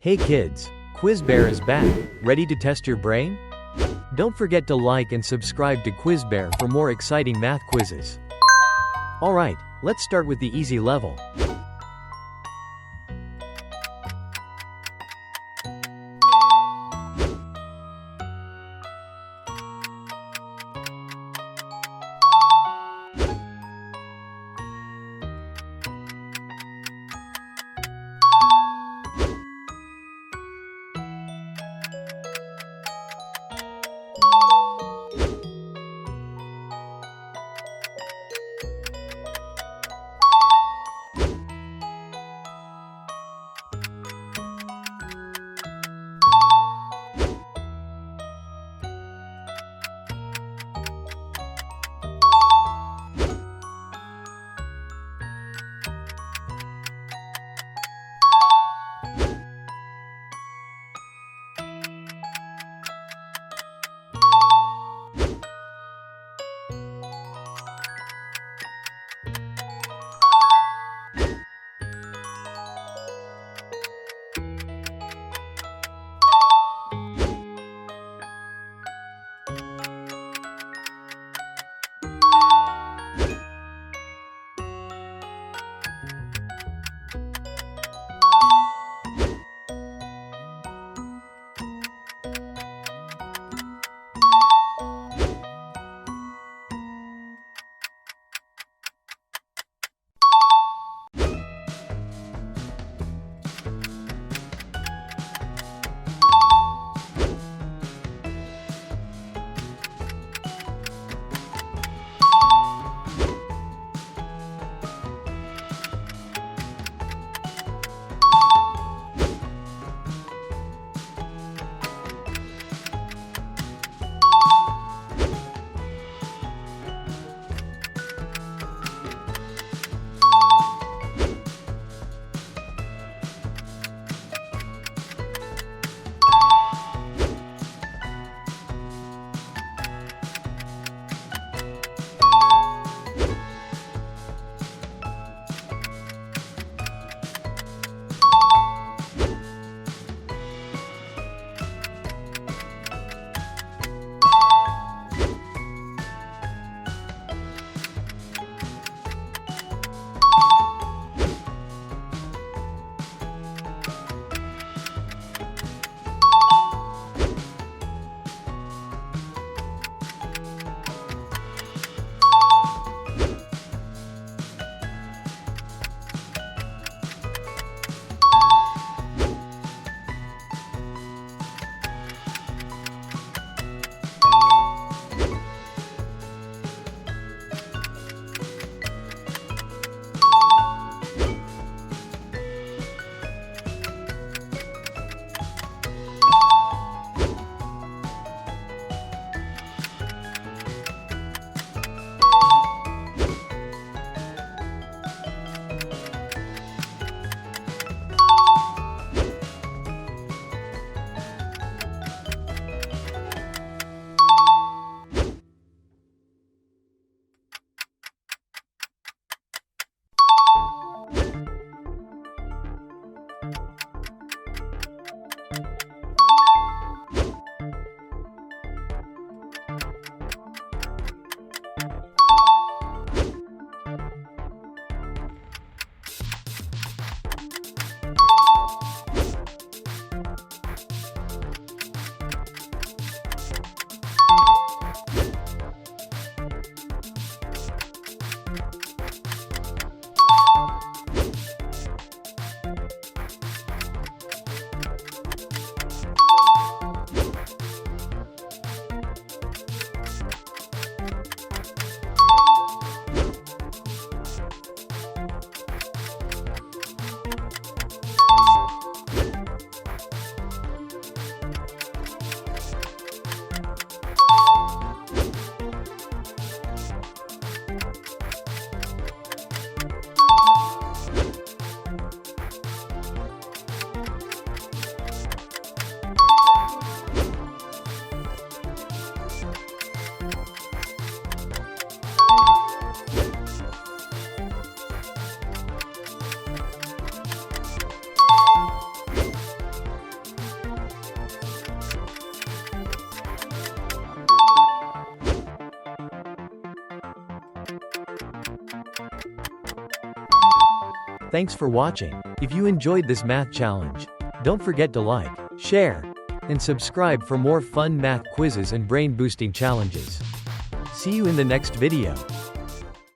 Hey kids, QuizBear is back. Ready to test your brain? Don't forget to like and subscribe to QuizBear for more exciting math quizzes. Alright, let's start with the easy level. Thanks for watching. If you enjoyed this math challenge, don't forget to like, share, and subscribe for more fun math quizzes and brain-boosting challenges. See you in the next video.